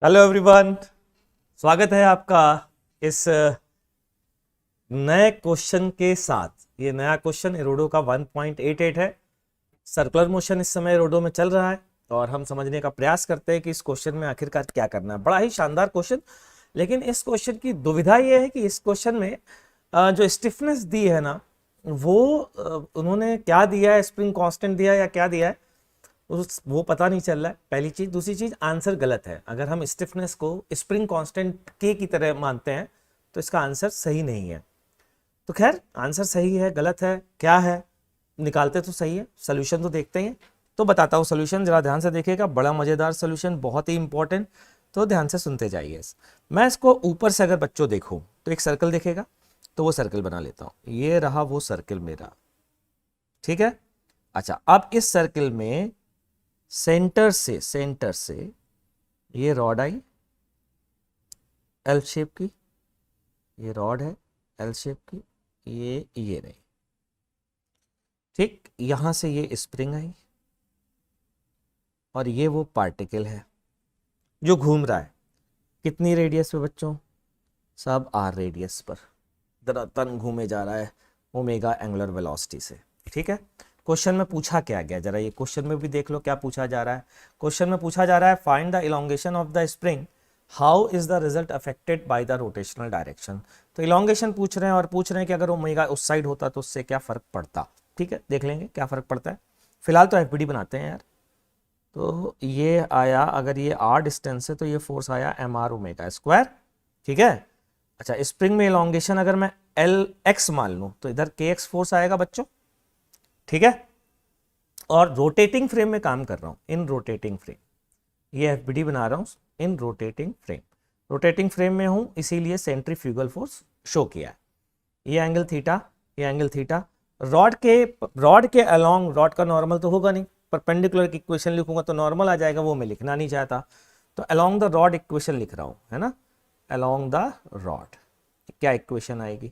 Hello everyone, स्वागत है आपका इस नए क्वेश्चन के साथ। ये नया क्वेश्चन एरोडो का 1.88 है। सर्कुलर मोशन इस समय एरोडो में चल रहा है और हम समझने का प्रयास करते हैं कि इस क्वेश्चन में आखिरकार क्या करना है। बड़ा ही शानदार क्वेश्चन, लेकिन इस क्वेश्चन की दुविधा ये है कि इस क्वेश्चन में जो स्टिफनेस दी है ना, वो उन्होंने क्या दिया है, स्प्रिंग कांस्टेंट दिया है या क्या दिया है वो पता नहीं चल रहा है। पहली चीज। दूसरी चीज, आंसर गलत है। अगर हम स्टिफनेस को स्प्रिंग कांस्टेंट के की तरह मानते हैं तो इसका आंसर सही नहीं है। तो खैर, आंसर सही है गलत है क्या है निकालते तो सही है, सोल्यूशन तो देखते ही हैं। तो बताता हूँ सोल्यूशन, जरा ध्यान से देखिएगा। बड़ा मजेदार सोल्यूशन, बहुत ही इंपॉर्टेंट, तो ध्यान से सुनते जाइए। मैं इसको ऊपर से अगर बच्चों देखूं तो एक सर्कल दिखेगा, तो वो सर्कल बना लेता हूं। ये रहा वो सर्कल मेरा, ठीक है। अच्छा, अब इस सर्कल में सेंटर से ये रॉड आई एल शेप की, ये रॉड है एल शेप की, ये नहीं, ठीक। यहां से ये स्प्रिंग आई और ये वो पार्टिकल है जो घूम रहा है। कितनी रेडियस पे बच्चों? सब आर रेडियस पर दरअसल घूमे जा रहा है ओमेगा एंगुलर वेलोसिटी से, ठीक है। क्वेश्चन में पूछा क्या गया, जरा ये क्वेश्चन में भी देख लो क्या पूछा जा रहा है। क्वेश्चन में पूछा जा रहा है find the elongation of the spring, how is the result affected by the rotational direction. तो इलोंगेशन पूछ रहे हैं और पूछ रहे हैं कि अगर ओमेगा उस साइड होता तो उससे क्या फर्क पड़ता। ठीक है, देख लेंगे क्या फर्क पड़ता है। फिलहाल तो एफबीडी बनाते हैं यार। तो ये आया, अगर ये आर डिस्टेंस है तो ये फोर्स आया एम आर ओमेगा स्क्वायर, ठीक है। अच्छा, स्प्रिंग में इलोंगेशन अगर मैं एल एक्स मान लूं तो इधर के एक्स फोर्स आएगा बच्चों, ठीक है। और रोटेटिंग फ्रेम में काम कर रहा हूं, इन रोटेटिंग फ्रेम, ये एफबीडी बना रहा हूं in rotating frame. Rotating frame में हूं, इसीलिए सेंट्रीफ्यूगल फोर्स शो किया है। ये एंगल थीटा, ये एंगल थीटा। रॉड के अलोंग, रॉड का नॉर्मल तो होगा नहीं, परपेंडिकुलर की इक्वेशन लिखूंगा तो नॉर्मल आ जाएगा, वो मैं लिखना नहीं चाहता। तो अलोंग द रॉड इक्वेशन लिख रहा हूं, है ना। अलोंग द रॉड क्या इक्वेशन आएगी?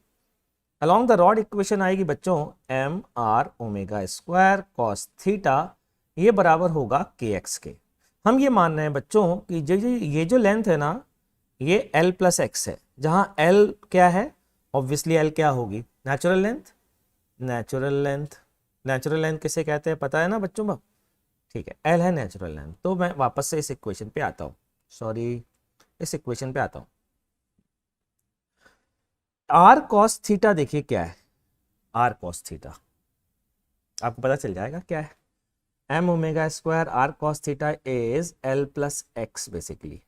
अलोंग द रॉड इक्वेशन आएगी बच्चों m r omega square cos theta, ये बराबर होगा के एक्स के। हम ये मान रहे हैं बच्चों कि ये जो लेंथ है ना, ये एल प्लस एक्स है, जहां एल क्या है, ऑब्वियसली एल क्या होगी? Natural length. नेचुरल लेंथ किसे कहते हैं पता है ना बच्चों को? ठीक है, एल है नेचुरल लेंथ। तो मैं वापस से इस इक्वेशन पे आता हूँ, इस इक्वेशन पे आता हूँ। आर कॉस थीटा देखिए क्या है, आर कॉस थीटा आपको पता चल जाएगा क्या है। M omega square r cos theta is l plus x basically,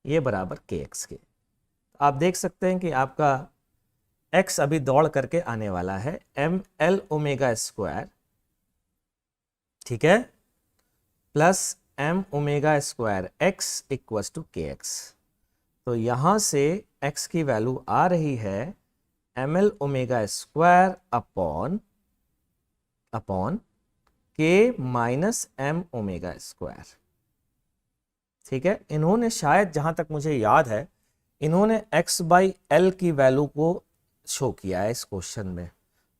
ये बराबर के एक्स के। आप देख सकते हैं कि आपका एक्स अभी दौड़ करके आने वाला है, एम एल ओमेगा स्क्वायर, ठीक है, plus m omega square x equals to k x. तो यहां से x की वैल्यू आ रही है m l omega square upon k minus m omega square, ठीक है। इन्होंने शायद, जहां तक मुझे याद है, इन्होंने x बाई एल की वैल्यू को शो किया है इस क्वेश्चन में।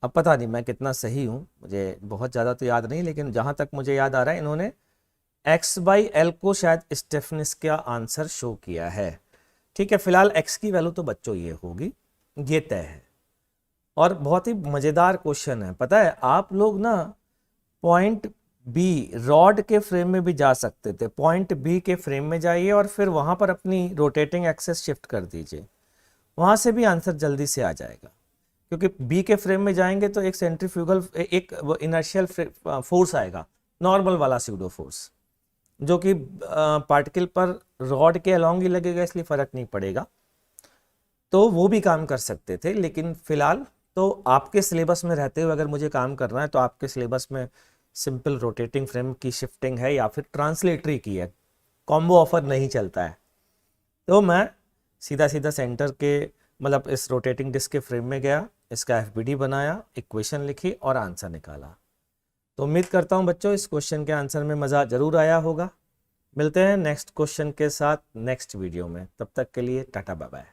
अब पता नहीं मैं कितना सही हूं, मुझे बहुत ज़्यादा तो याद नहीं, लेकिन जहां तक मुझे याद आ रहा है इन्होंने x बाई एल को शायद स्टिफनेस का आंसर शो किया है, ठीक है। फिलहाल x की वैल्यू तो बच्चों ये होगी, ये तय है। और बहुत ही मजेदार क्वेश्चन है, पता है आप लोग ना पॉइंट बी, रॉड के फ्रेम में भी जा सकते थे। पॉइंट बी के फ्रेम में जाइए और फिर वहां पर अपनी रोटेटिंग एक्सेस शिफ्ट कर दीजिए, वहां से भी आंसर जल्दी से आ जाएगा। क्योंकि बी के फ्रेम में जाएंगे तो एक सेंट्रीफ्यूगल, एक इनर्शियल फोर्स आएगा, नॉर्मल वाला स्यूडो फोर्स, जो कि पार्टिकल पर रॉड के अलोंग ही लगेगा, इसलिए फर्क नहीं पड़ेगा। तो वो भी काम कर सकते थे, लेकिन फिलहाल तो आपके सिलेबस में रहते हुए अगर मुझे काम करना है तो आपके सिलेबस में सिंपल रोटेटिंग फ्रेम की शिफ्टिंग है या फिर ट्रांसलेटरी की है, कॉम्बो ऑफर नहीं चलता है। तो मैं सीधा सीधा सेंटर के, मतलब इस रोटेटिंग डिस्क के फ्रेम में गया, इसका एफबीडी बनाया, इक्वेशन लिखी और आंसर निकाला। तो उम्मीद करता हूं बच्चों इस क्वेश्चन के आंसर में मज़ा जरूर आया होगा। मिलते हैं नेक्स्ट क्वेश्चन के साथ नेक्स्ट वीडियो में, तब तक के लिए टाटा बाय बाय।